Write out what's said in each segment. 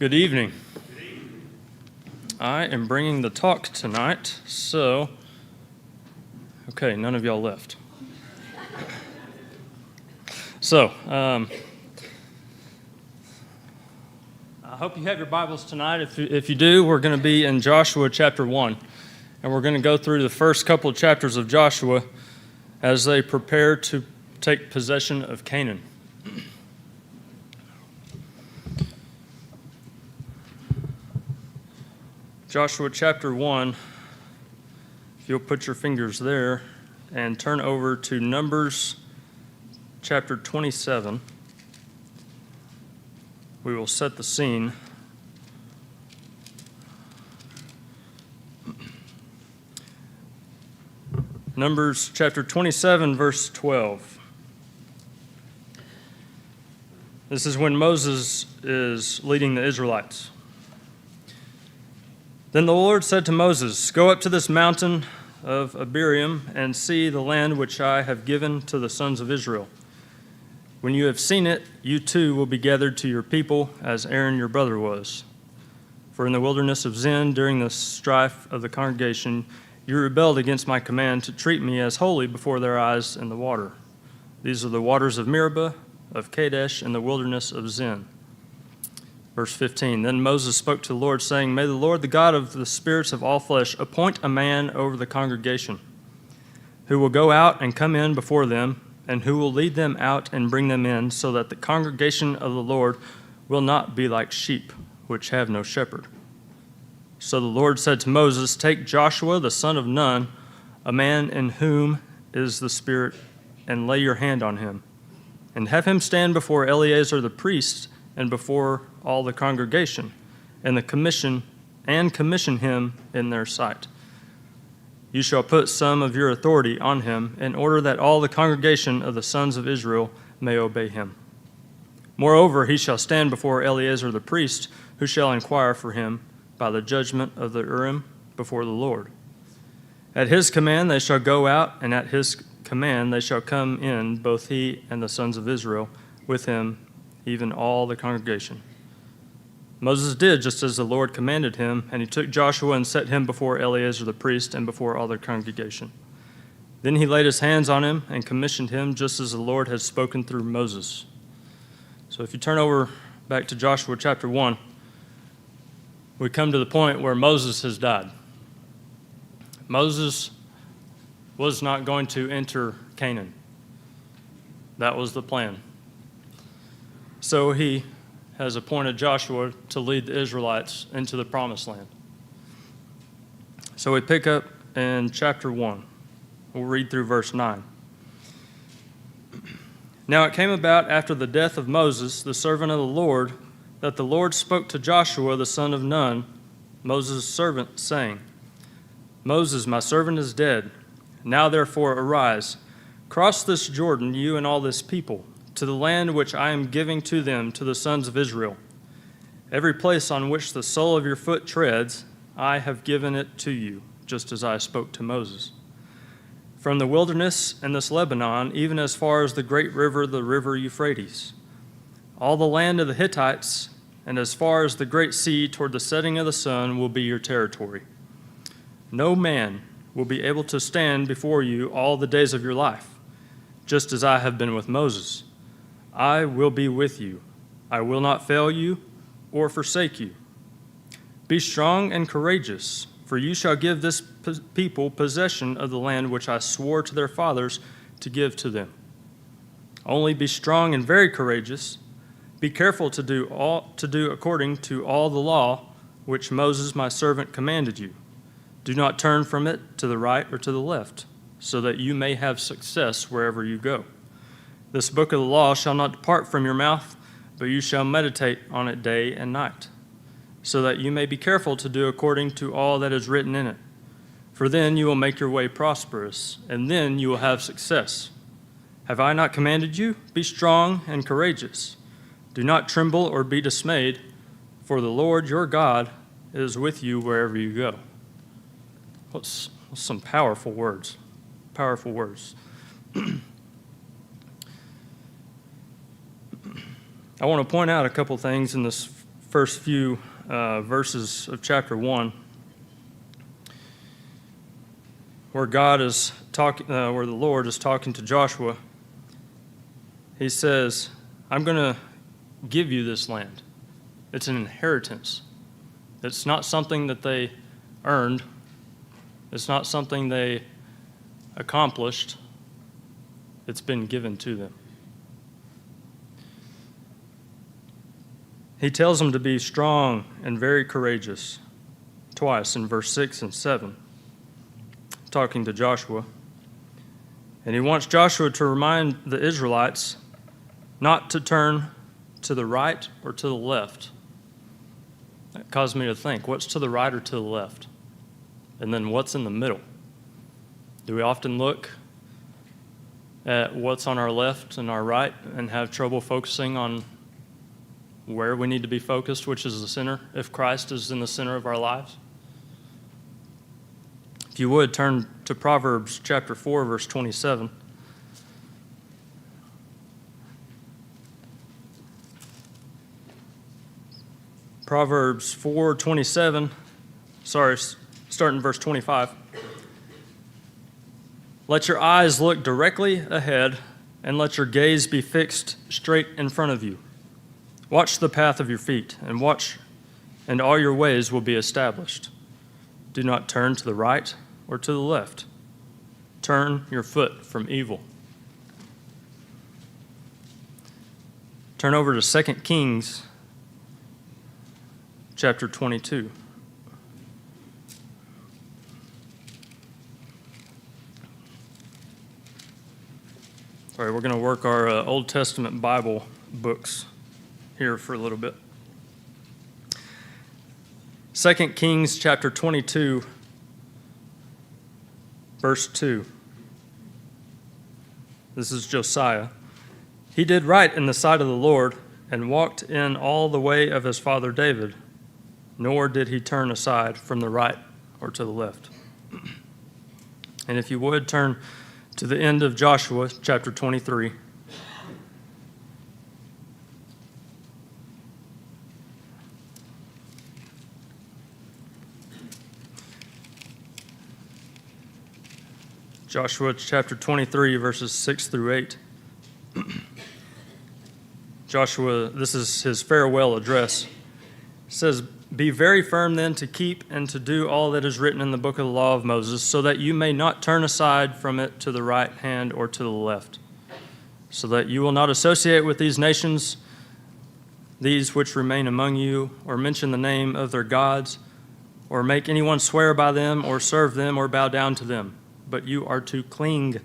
Good evening. I am bringing the talk tonight, okay, none of y'all left. I hope you have your Bibles tonight. If you do, we're going to be in Joshua chapter 1, and we're going to go through the first couple of chapters of Joshua as they prepare to take possession of Canaan. Joshua chapter 1, if you'll put your fingers there and turn over to Numbers chapter 27, we will set the scene. Numbers chapter 27, verse 12. This is when Moses is leading the Israelites. Then the Lord said to Moses, "Go up to this mountain of Abiram and see the land which I have given to the sons of Israel. When you have seen it, you too will be gathered to your people as Aaron your brother was. For in the wilderness of Zin, during the strife of the congregation, you rebelled against my command to treat me as holy before their eyes in the water. These are the waters of Meribah, of Kadesh, in the wilderness of Zin." Verse 15, Then Moses spoke to the Lord, saying, "May the Lord, the God of the spirits of all flesh, appoint a man over the congregation, who will go out and come in before them, and who will lead them out and bring them in, so that the congregation of the Lord will not be like sheep, which have no shepherd." So the Lord said to Moses, "Take Joshua the son of Nun, a man in whom is the Spirit, and lay your hand on him, and have him stand before Eleazar the priest and before all the congregation, and commission him in their sight. You shall put some of your authority on him, in order that all the congregation of the sons of Israel may obey him. Moreover, he shall stand before Eleazar the priest, who shall inquire for him by the judgment of the Urim before the Lord. At his command they shall go out, and at his command they shall come in, both he and the sons of Israel with him, even all the congregation." Moses did just as the Lord commanded him, and he took Joshua and set him before Eleazar the priest and before all the congregation. Then he laid his hands on him and commissioned him just as the Lord had spoken through Moses. So if you turn over back to Joshua chapter 1, we come to the point where Moses has died. Moses was not going to enter Canaan. That was the plan. So he has appointed Joshua to lead the Israelites into the promised land. So we pick up in chapter 1. We'll read through verse 9. Now it came about after the death of Moses, the servant of the Lord, that the Lord spoke to Joshua the son of Nun, Moses' servant, saying, "Moses, my servant, is dead. Now therefore arise, cross this Jordan, you and all this people, to the land which I am giving to them, to the sons of Israel. Every place on which the sole of your foot treads, I have given it to you, just as I spoke to Moses. From the wilderness and this Lebanon, even as far as the great river, the river Euphrates, all the land of the Hittites, and as far as the great sea toward the setting of the sun will be your territory. No man will be able to stand before you all the days of your life, just as I have been with Moses. I will be with you. I will not fail you or forsake you. Be strong and courageous, for you shall give this people possession of the land which I swore to their fathers to give to them. Only be strong and very courageous. Be careful to do according to all the law which Moses my servant commanded you. Do not turn from it to the right or to the left, so that you may have success wherever you go. This book of the law shall not depart from your mouth, but you shall meditate on it day and night, so that you may be careful to do according to all that is written in it. For then you will make your way prosperous, and then you will have success. Have I not commanded you? Be strong and courageous. Do not tremble or be dismayed, for the Lord your God is with you wherever you go." What's some powerful words. Powerful words. I want to point out a couple things in this first few verses of chapter 1, where where the Lord is talking to Joshua. He says, I'm going to give you this land. It's an inheritance. It's not something that they earned. It's not something they accomplished. It's been given to them. He tells them to be strong and very courageous, twice in verse 6 and 7, talking to Joshua. And he wants Joshua to remind the Israelites not to turn to the right or to the left. That caused me to think, what's to the right or to the left? And then what's in the middle? Do we often look at what's on our left and our right and have trouble focusing on where we need to be focused, which is the center, if Christ is in the center of our lives? If you would, turn to Proverbs chapter 4, verse 27. Proverbs 4:27, starting verse 25. Let your eyes look directly ahead, and let your gaze be fixed straight in front of you. Watch the path of your feet, and all your ways will be established. Do not turn to the right or to the left. Turn your foot from evil. Turn over to 2 Kings chapter 22. Sorry, we're going to work our Old Testament Bible books here for a little bit. 2 Kings chapter 22, verse 2. This is Josiah. He did right in the sight of the Lord and walked in all the way of his father David, nor did he turn aside from the right or to the left. And if you would, turn to the end of Joshua chapter 23. Joshua chapter 23, verses 6 through 8. Joshua, this is his farewell address. It says, Be very firm then to keep and to do all that is written in the book of the law of Moses, so that you may not turn aside from it to the right hand or to the left, so that you will not associate with these nations, these which remain among you, or mention the name of their gods, or make anyone swear by them, or serve them, or bow down to them. But you are to cling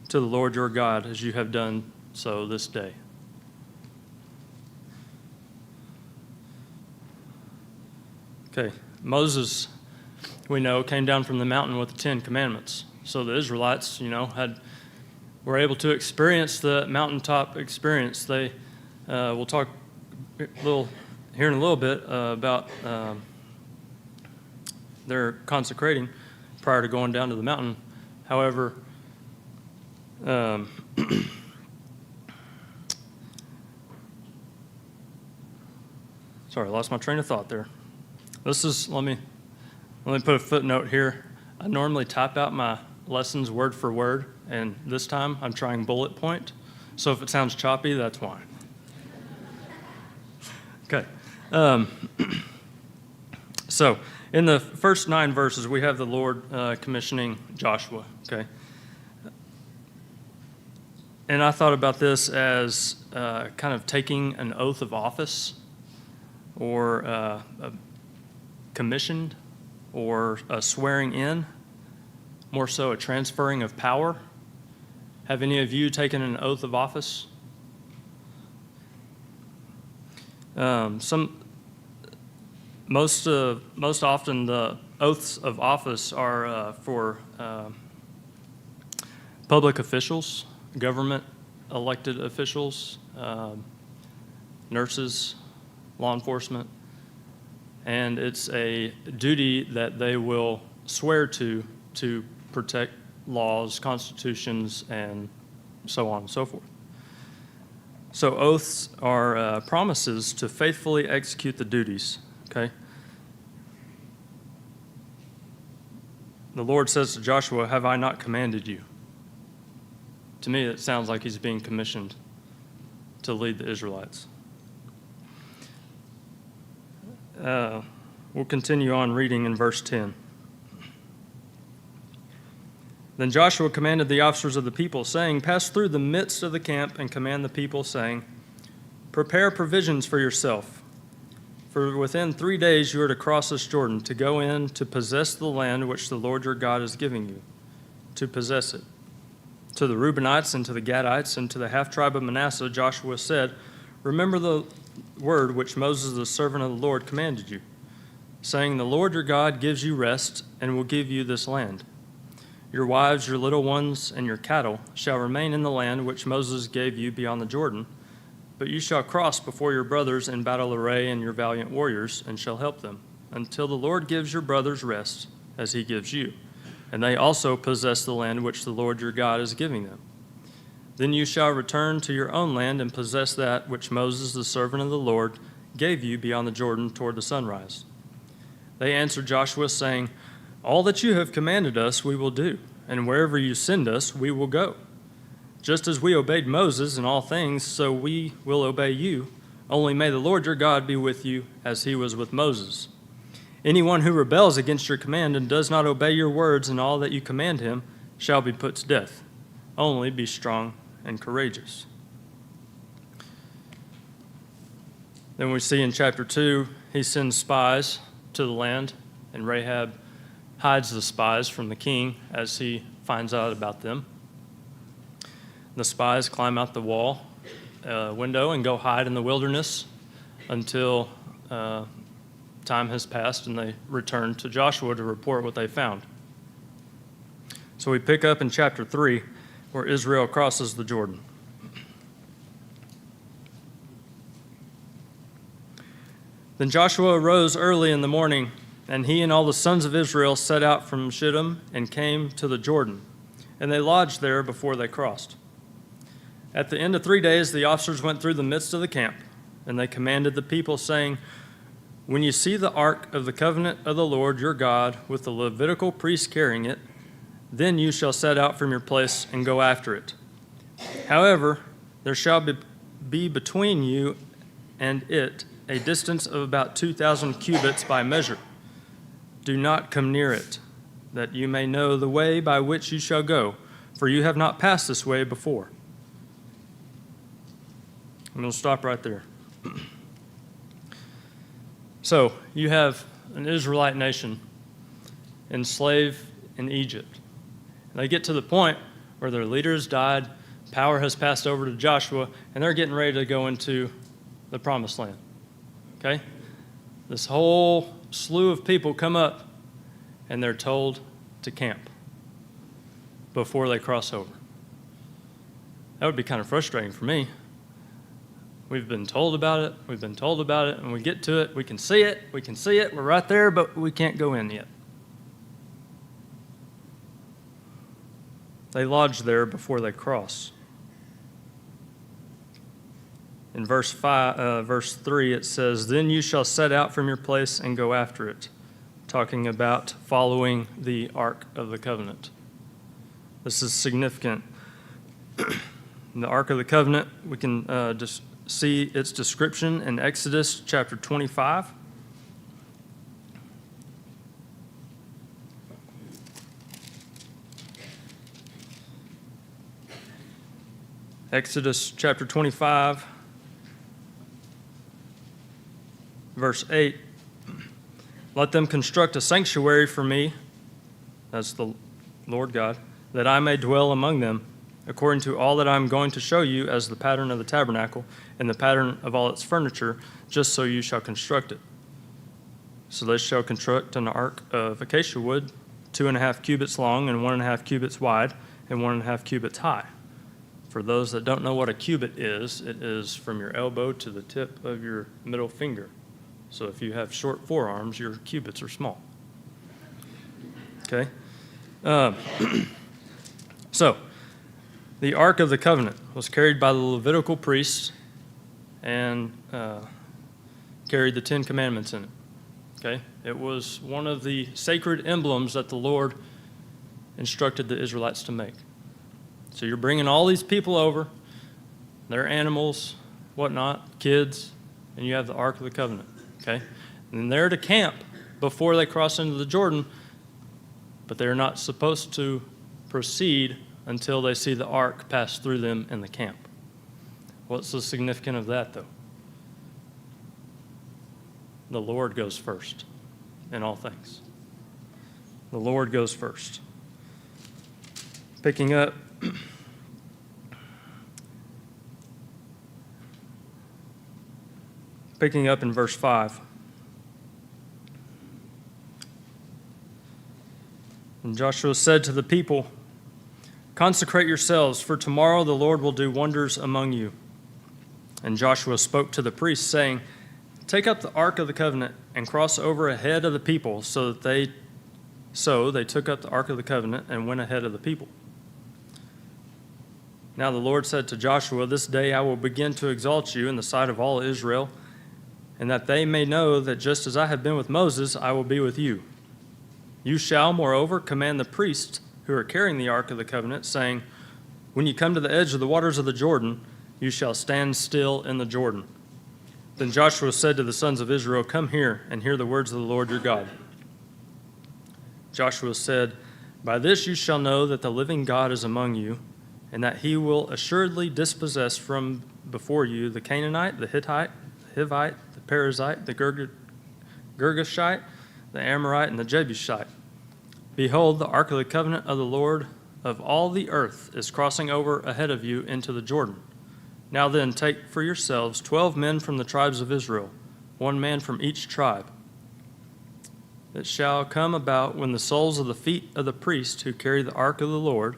to the Lord your God, as you have done so this day. Okay, Moses, we know, came down from the mountain with the 10 Commandments. So the Israelites, were able to experience the mountaintop experience. They, we'll talk here in a little bit about their consecrating prior to going down to the mountain. However, sorry, I lost my train of thought there. This is, let me put a footnote here. I normally type out my lessons word for word, and this time I'm trying bullet point. So if it sounds choppy, that's why. Okay. So in the first 9 verses, we have the Lord commissioning Joshua, okay? And I thought about this as kind of taking an oath of office, or a commissioned, or a swearing in, more so a transferring of power. Have any of you taken an oath of office? Most often the oaths of office are for public officials, government elected officials, nurses, law enforcement, and it's a duty that they will swear to protect laws, constitutions, and so on and so forth. So oaths are promises to faithfully execute the duties, okay? The Lord says to Joshua, "Have I not commanded you?" To me, it sounds like he's being commissioned to lead the Israelites. We'll continue on reading in verse 10. Then Joshua commanded the officers of the people, saying, "Pass through the midst of the camp and command the people, saying, Prepare provisions for yourself. For within 3 days you are to cross this Jordan, to go in to possess the land which the Lord your God is giving you, to possess it." To the Reubenites and to the Gadites and to the half-tribe of Manasseh, Joshua said, "Remember the word which Moses, the servant of the Lord, commanded you, saying, The Lord your God gives you rest and will give you this land. Your wives, your little ones, and your cattle shall remain in the land which Moses gave you beyond the Jordan, but you shall cross before your brothers in battle array and your valiant warriors, and shall help them, until the Lord gives your brothers rest, as he gives you, and they also possess the land which the Lord your God is giving them. Then you shall return to your own land and possess that which Moses, the servant of the Lord, gave you beyond the Jordan toward the sunrise." They answered Joshua, saying, "All that you have commanded us we will do, and wherever you send us we will go. Just as we obeyed Moses in all things, so we will obey you. Only may the Lord your God be with you as he was with Moses. Anyone who rebels against your command and does not obey your words and all that you command him shall be put to death. Only be strong and courageous." Then we see in chapter 2, he sends spies to the land, and Rahab hides the spies from the king as he finds out about them. The spies climb out the wall window and go hide in the wilderness until time has passed, and they return to Joshua to report what they found. So we pick up in chapter 3, where Israel crosses the Jordan. Then Joshua arose early in the morning, and he and all the sons of Israel set out from Shittim and came to the Jordan, and they lodged there before they crossed. At the end of 3 days, the officers went through the midst of the camp, and they commanded the people, saying, "When you see the ark of the covenant of the Lord your God, with the Levitical priests carrying it, then you shall set out from your place and go after it. However, there shall be between you and it a distance of about 2,000 cubits by measure. Do not come near it, that you may know the way by which you shall go, for you have not passed this way before." I'm going to stop right there. So, you have an Israelite nation enslaved in Egypt. They get to the point where their leader has died, power has passed over to Joshua, and they're getting ready to go into the promised land. Okay? This whole slew of people come up, and they're told to camp before they cross over. That would be kind of frustrating for me. We've been told about it, and we get to it, we can see it, we're right there, but we can't go in yet. They lodge there before they cross. In verse 3, it says, "Then you shall set out from your place and go after it," talking about following the Ark of the Covenant. This is significant. The Ark of the Covenant, we can just see its description in Exodus chapter 25. Exodus chapter 25, verse 8. "Let them construct a sanctuary for me," that's the Lord God, "that I may dwell among them, according to all that I am going to show you as the pattern of the tabernacle and the pattern of all its furniture, just so you shall construct it. So they shall construct an ark of acacia wood, 2.5 cubits long and 1.5 cubits wide and 1.5 cubits high." For those that don't know what a cubit is, it is from your elbow to the tip of your middle finger. So if you have short forearms, your cubits are small. Okay? So, the Ark of the Covenant was carried by the Levitical priests and carried the Ten Commandments in it. Okay? It was one of the sacred emblems that the Lord instructed the Israelites to make. So you're bringing all these people over, their animals, whatnot, kids, and you have the Ark of the Covenant. Okay? And they're to camp before they cross into the Jordan, but they're not supposed to proceed until they see the ark pass through them in the camp. What's the significance of that, though? The Lord goes first in all things. The Lord goes first. Picking up in verse 5. And Joshua said to the people, "Consecrate yourselves, for tomorrow the Lord will do wonders among you." And Joshua spoke to the priests, saying, "Take up the Ark of the Covenant and cross over ahead of the people." So they took up the Ark of the Covenant and went ahead of the people. Now the Lord said to Joshua, "This day I will begin to exalt you in the sight of all Israel, and that they may know that just as I have been with Moses, I will be with you. You shall, moreover, command the priests who are carrying the Ark of the Covenant, saying, when you come to the edge of the waters of the Jordan, you shall stand still in the Jordan." Then Joshua said to the sons of Israel, "Come here and hear the words of the Lord your God." Joshua said, "By this you shall know that the living God is among you, and that he will assuredly dispossess from before you the Canaanite, the Hittite, the Hivite, the Perizzite, the Girgashite, the Amorite, and the Jebusite. Behold, the Ark of the Covenant of the Lord of all the earth is crossing over ahead of you into the Jordan. Now then, take for yourselves 12 men from the tribes of Israel, 1 man from each tribe. It shall come about when the soles of the feet of the priests who carry the Ark of the Lord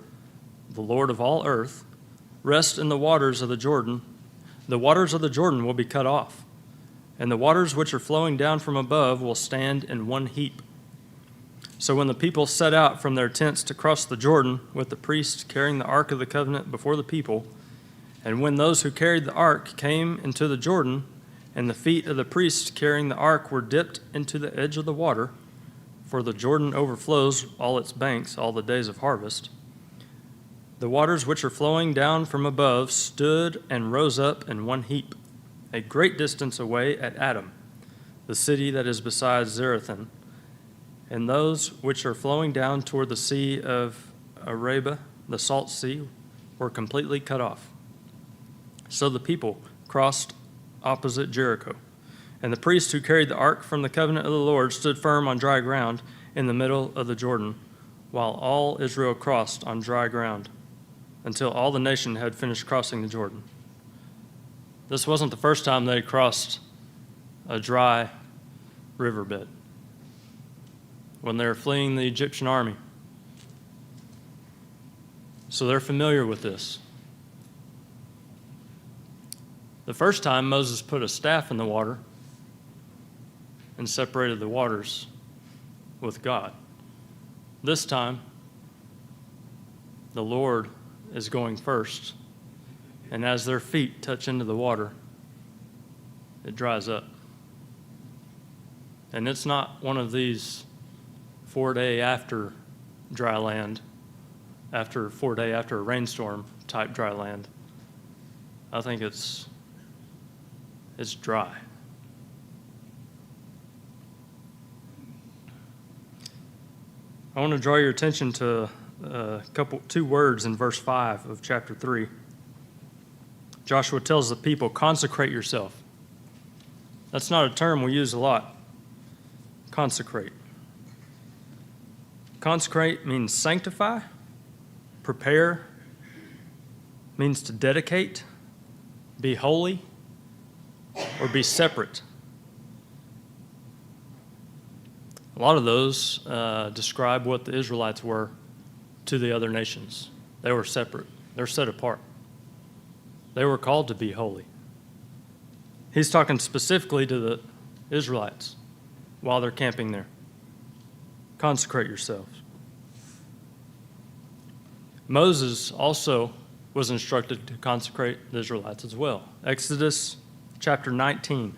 of all earth, rest in the waters of the waters of the Jordan will be cut off, and the waters which are flowing down from above will stand in one heap. So when the people set out from their tents to cross the Jordan, with the priests carrying the Ark of the Covenant before the people, and when those who carried the ark came into the Jordan, and the feet of the priests carrying the ark were dipped into the edge of the water, for the Jordan overflows all its banks all the days of harvest, the waters which are flowing down from above stood and rose up in one heap, a great distance away at Adam, the city that is beside Zarethan, and those which are flowing down toward the sea of Arabah, the salt sea, were completely cut off. So the people crossed opposite Jericho, and the priests who carried the ark from the covenant of the Lord stood firm on dry ground in the middle of the Jordan, while all Israel crossed on dry ground, until all the nation had finished crossing the Jordan. This wasn't the first time they crossed a dry riverbed. When they were fleeing the Egyptian army. So they're familiar with this. The first time, Moses put a staff in the water and separated the waters with God. This time, the Lord is going first, and as their feet touch into the water, it dries up. And it's not one of these 4-day after dry land, after 4-day after a rainstorm type dry land. I think it's dry. I want to draw your attention to two words in verse 5 of chapter 3. Joshua tells the people, "Consecrate yourself." That's not a term we use a lot. Consecrate. Consecrate means sanctify, prepare, means to dedicate, be holy, or be separate. A lot of those describe what the Israelites were to the other nations. They were separate. They're set apart. They were called to be holy. He's talking specifically to the Israelites while they're camping there. Consecrate yourselves. Moses also was instructed to consecrate the Israelites as well. Exodus chapter 19.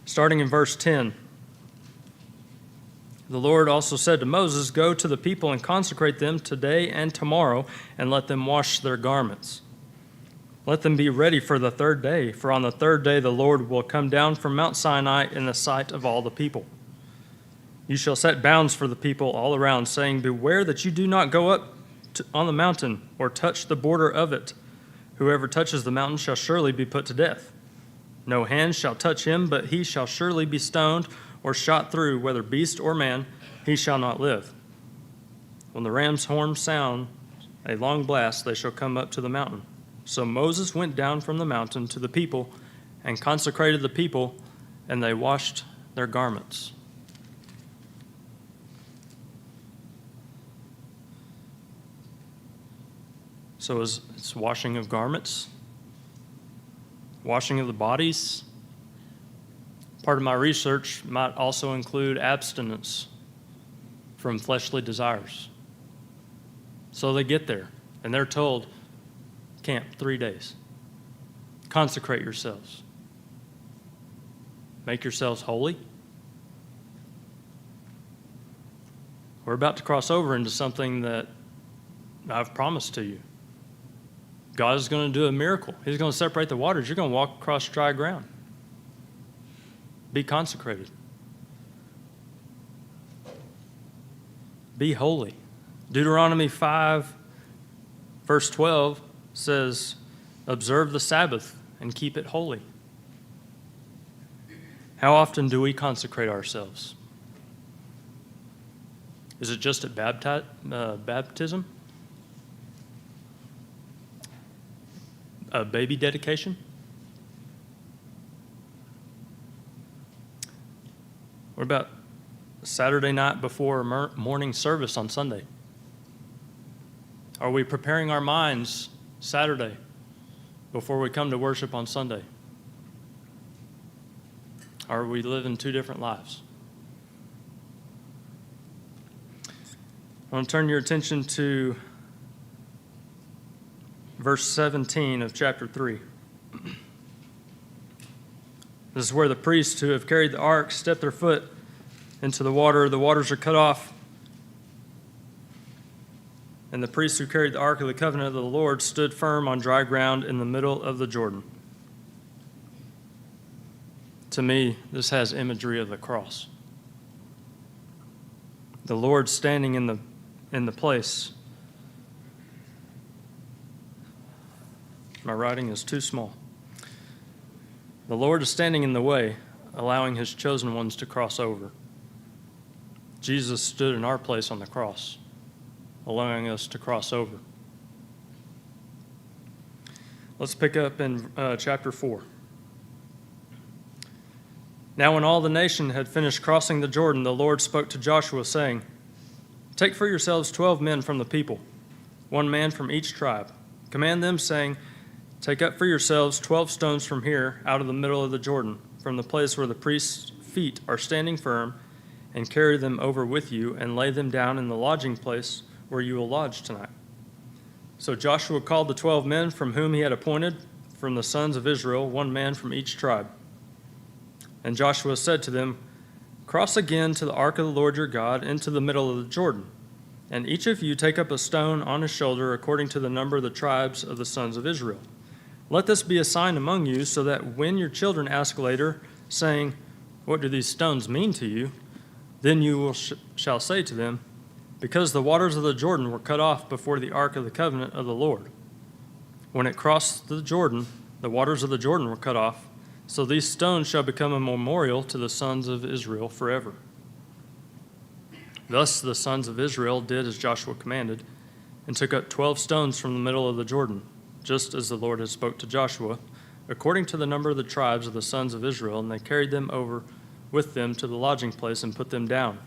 Starting in verse 10. The Lord also said to Moses, "Go to the people and consecrate them today and tomorrow, and let them wash their garments. Let them be ready for the third day, for on the third day the Lord will come down from Mount Sinai in the sight of all the people. You shall set bounds for the people all around, saying, Beware that you do not go up on the mountain or touch the border of it. Whoever touches the mountain shall surely be put to death. No hand shall touch him, but he shall surely be stoned or shot through, whether beast or man, he shall not live. When the ram's horn sound a long blast, they shall come up to the mountain." So Moses went down from the mountain to the people and consecrated the people, and they washed their garments. So it's washing of garments, washing of the bodies. Part of my research might also include abstinence from fleshly desires. So they get there, and they're told, camp 3 days. Consecrate yourselves. Make yourselves holy. We're about to cross over into something that I've promised to you. God is going to do a miracle. He's going to separate the waters. You're going to walk across dry ground. Be consecrated. Be holy. Deuteronomy 5, verse 12 says, "Observe the Sabbath and keep it holy." How often do we consecrate ourselves? Is it just at baptism? A baby dedication? What about Saturday night before morning service on Sunday? Are we preparing our minds Saturday before we come to worship on Sunday? Are we living two different lives? I want to turn your attention to verse 17 of chapter 3. This is where the priests who have carried the ark step their foot into the water. The waters are cut off. And the priests who carried the ark of the covenant of the Lord stood firm on dry ground in the middle of the Jordan. To me, this has imagery of the cross. The Lord standing in the place. My writing is too small. The Lord is standing in the way, allowing his chosen ones to cross over. Jesus stood in our place on the cross, allowing us to cross over. Let's pick up in chapter 4. Now when all the nation had finished crossing the Jordan, the Lord spoke to Joshua, saying, "Take for yourselves 12 men from the people, 1 man from each tribe. Command them, saying, Take up for yourselves 12 stones from here, out of the middle of the Jordan, from the place where the priest's feet are standing firm, and carry them over with you, and lay them down in the lodging place where you will lodge tonight." So Joshua called the 12 men from whom he had appointed from the sons of Israel, 1 man from each tribe. And Joshua said to them, "Cross again to the ark of the Lord your God into the middle of the Jordan, and each of you take up a stone on his shoulder according to the number of the tribes of the sons of Israel. Let this be a sign among you, so that when your children ask later, saying, 'What do these stones mean to you?' then you shall say to them, 'Because the waters of the Jordan were cut off before the ark of the covenant of the Lord. When it crossed the Jordan, the waters of the Jordan were cut off. So these stones shall become a memorial to the sons of Israel forever.'" Thus the sons of Israel did as Joshua commanded, and took up 12 stones from the middle of the Jordan, just as the Lord had spoke to Joshua, according to the number of the tribes of the sons of Israel, and they carried them over with them to the lodging place and put them down.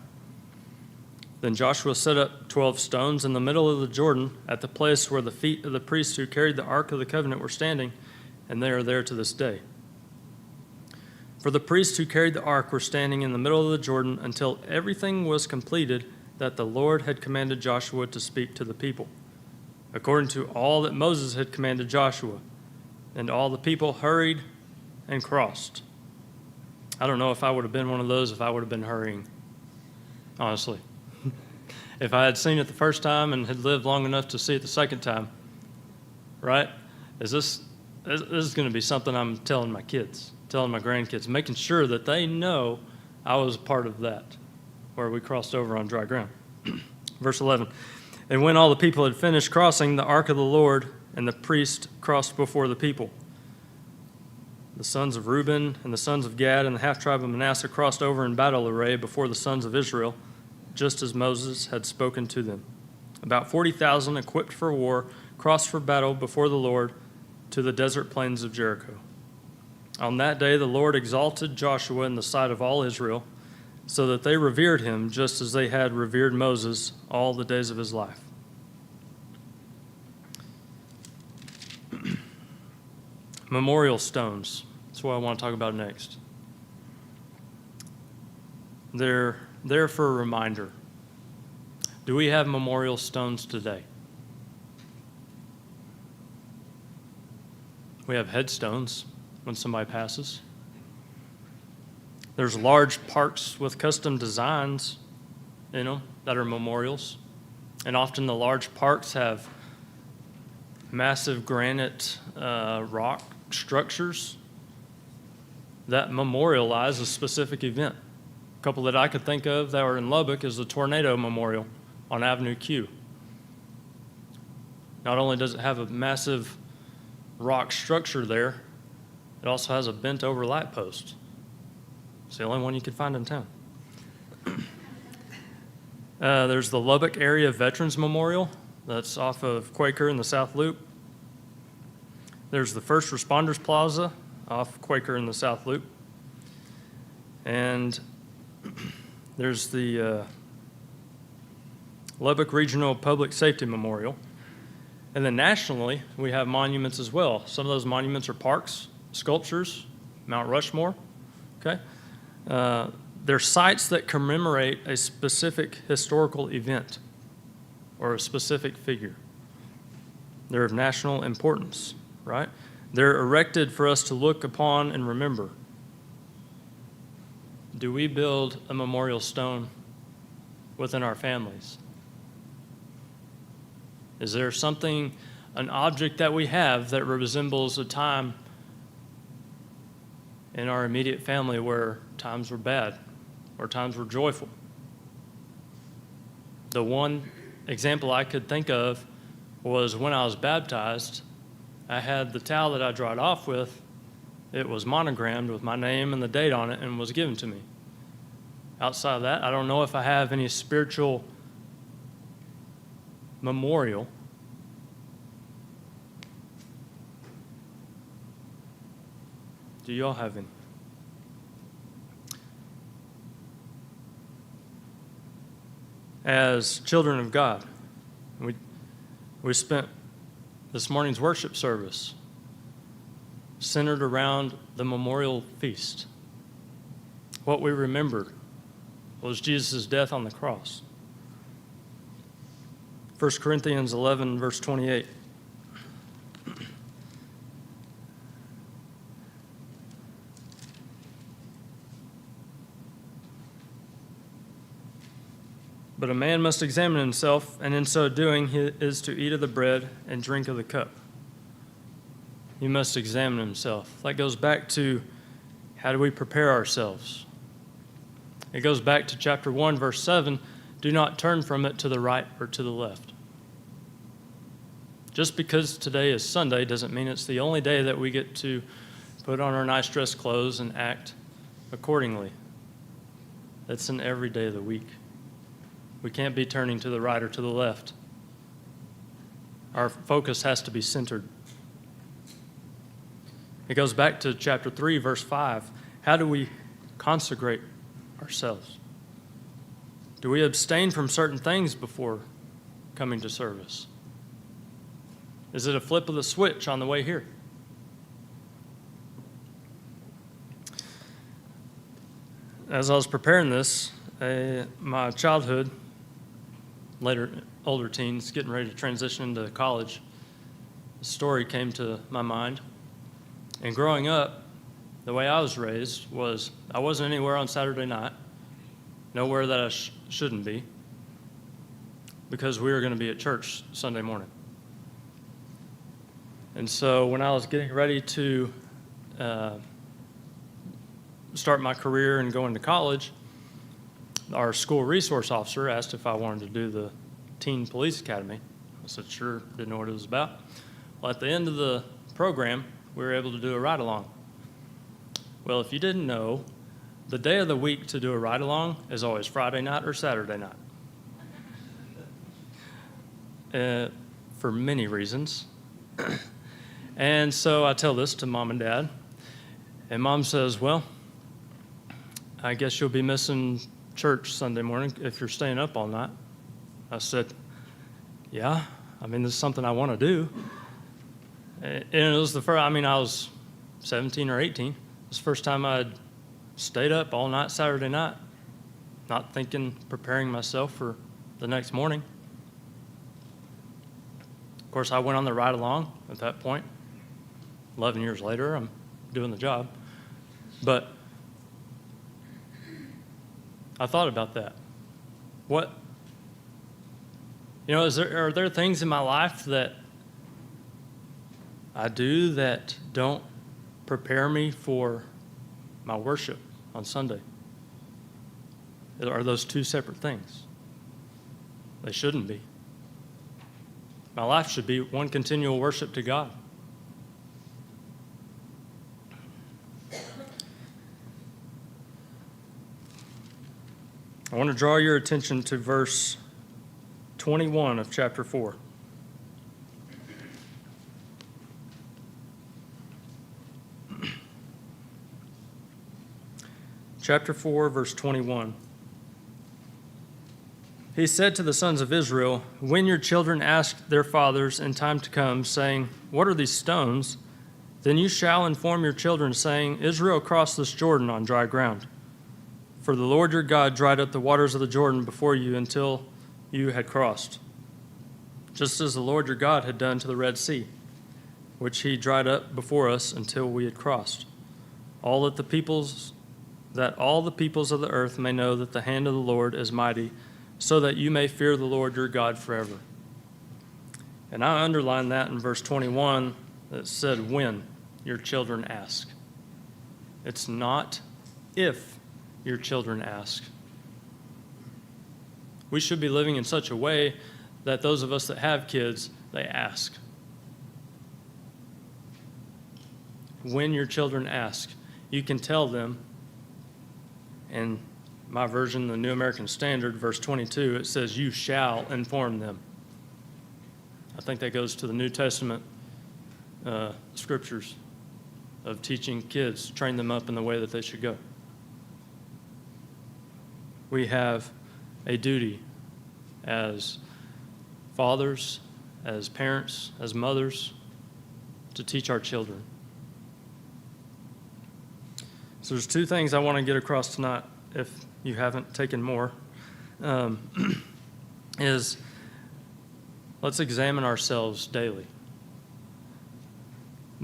Then Joshua set up 12 stones in the middle of the Jordan at the place where the feet of the priests who carried the ark of the covenant were standing, and they are there to this day. For the priests who carried the ark were standing in the middle of the Jordan until everything was completed that the Lord had commanded Joshua to speak to the people, according to all that Moses had commanded Joshua. And all the people hurried and crossed. I don't know if I would have been one of those if I would have been hurrying, honestly. If I had seen it the first time and had lived long enough to see it the second time, right? This is going to be something I'm telling my kids, telling my grandkids, making sure that they know I was a part of that, where we crossed over on dry ground. Verse 11, and when all the people had finished crossing, the ark of the Lord and the priest crossed before the people. The sons of Reuben and the sons of Gad and the half-tribe of Manasseh crossed over in battle array before the sons of Israel, just as Moses had spoken to them. About 40,000 equipped for war crossed for battle before the Lord to the desert plains of Jericho. On that day the Lord exalted Joshua in the sight of all Israel, so that they revered him just as they had revered Moses all the days of his life. Memorial stones. That's what I want to talk about next. They're there for a reminder. Do we have memorial stones today? We have headstones when somebody passes. There's large parks with custom designs in them that are memorials. And often the large parks have massive granite rock structures that memorialize a specific event. A couple that I could think of that were in Lubbock is the Tornado Memorial on Avenue Q. Not only does it have a massive rock structure there, it also has a bent over light post. It's the only one you could find in town. There's the Lubbock Area Veterans Memorial that's off of Quaker in the South Loop. There's the First Responders Plaza off Quaker in the South Loop. And there's the Lubbock Regional Public Safety Memorial. And then nationally, we have monuments as well. Some of those monuments are parks, sculptures, Mount Rushmore, okay? They're sites that commemorate a specific historical event or a specific figure. They're of national importance, right? They're erected for us to look upon and remember. Do we build a memorial stone within our families? Is there something, an object that we have that resembles a time in our immediate family where times were bad or times were joyful? The one example I could think of was when I was baptized, I had the towel that I dried off with. It was monogrammed with my name and the date on it and was given to me. Outside of that, I don't know if I have any spiritual memorial. Do y'all have any? As children of God, we spent this morning's worship service centered around the memorial feast. What we remembered was Jesus' death on the cross. 1 Corinthians 11, verse 28. But a man must examine himself, and in so doing he is to eat of the bread and drink of the cup. He must examine himself. That goes back to how do we prepare ourselves? It goes back to chapter 1, verse 7. Do not turn from it to the right or to the left. Just because today is Sunday doesn't mean it's the only day that we get to put on our nice dress clothes and act accordingly. That's an every day of the week. We can't be turning to the right or to the left. Our focus has to be centered. It goes back to chapter 3, verse 5. How do we consecrate ourselves? Do we abstain from certain things before coming to service? Is it a flip of the switch on the way here? as I was preparing this, my childhood, later older teens, getting ready to transition into college, a story came to my mind. And growing up, the way I was raised was I wasn't anywhere on Saturday night, nowhere that I shouldn't be, because we were going to be at church Sunday morning. And so when I was getting ready to start my career and go into college, our school resource officer asked if I wanted to do the Teen Police Academy. I said, sure, didn't know what it was about. Well, at the end of the program, we were able to do a ride-along. Well, if you didn't know, the day of the week to do a ride-along is always Friday night or Saturday night. For many reasons. And so I tell this to Mom and Dad, and Mom says, well, I guess you'll be missing church Sunday morning if you're staying up all night. I said, yeah, I mean, this is something I want to do. And it was the first, I was 17 or 18. It was the first time I'd stayed up all night Saturday night, not thinking, preparing myself for the next morning. Of course, I went on the ride along at that point. 11 years later, I'm doing the job. But I thought about that. Are there things in my life that I do that don't prepare me for my worship on Sunday? Are those two separate things? They shouldn't be. My life should be one continual worship to God. I want to draw your attention to verse 21 of chapter 4. Chapter 4, verse 21. He said to the sons of Israel, when your children ask their fathers in time to come, saying, what are these stones? Then you shall inform your children, saying, Israel crossed this Jordan on dry ground. For the Lord your God dried up the waters of the Jordan before you until you had crossed, just as the Lord your God had done to the Red Sea, which he dried up before us until we had crossed. All the peoples of the earth may know that the hand of the Lord is mighty, so that you may fear the Lord your God forever. And I underlined that in verse 21 that said, when your children ask. It's not if your children ask. We should be living in such a way that those of us that have kids, they ask. When your children ask, you can tell them, in my version, the New American Standard, verse 22, it says, you shall inform them. I think that goes to the New Testament scriptures of teaching kids, train them up in the way that they should go. We have a duty as fathers, as parents, as mothers, to teach our children. So there's two things I want to get across tonight, if you haven't taken more, is let's examine ourselves daily.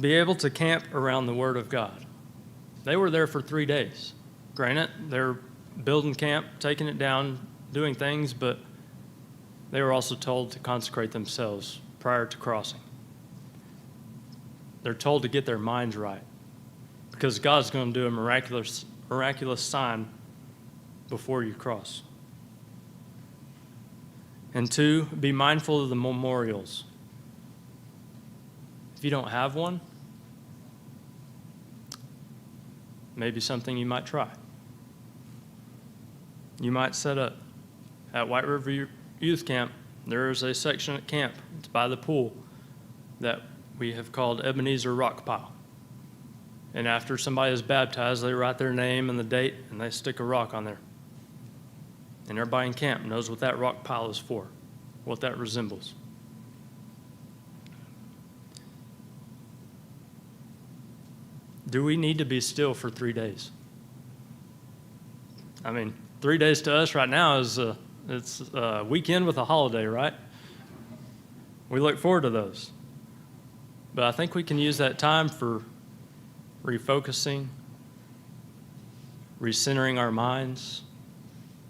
Be able to camp around the Word of God. They were there for 3 days. Granted, they're building camp, taking it down, doing things, but they were also told to consecrate themselves prior to crossing. They're told to get their minds right, because God's going to do a miraculous sign before you cross. And 2, be mindful of the memorials. If you don't have one, maybe something you might try. You might set up at White River Youth Camp. There is a section at camp, it's by the pool, that we have called Ebenezer Rock Pile. And after somebody is baptized, they write their name and the date, and they stick a rock on there. And everybody in camp knows what that rock pile is for, what that resembles. Do we need to be still for 3 days? I mean, 3 days to us right now is it's a weekend with a holiday, right? We look forward to those. But I think we can use that time for refocusing, recentering our minds,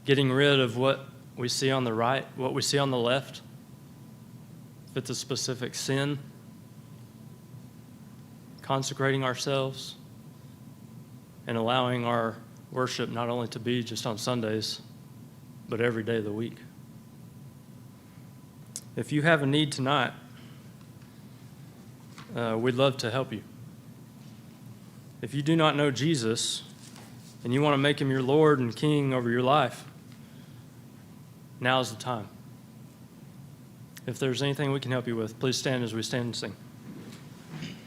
getting rid of what we see on the right, what we see on the left, if it's a specific sin, consecrating ourselves, and allowing our worship not only to be just on Sundays, but every day of the week. If you have a need tonight, we'd love to help you. If you do not know Jesus and you want to make him your Lord and King over your life, now's the time. If there's anything we can help you with, please stand as we stand and sing.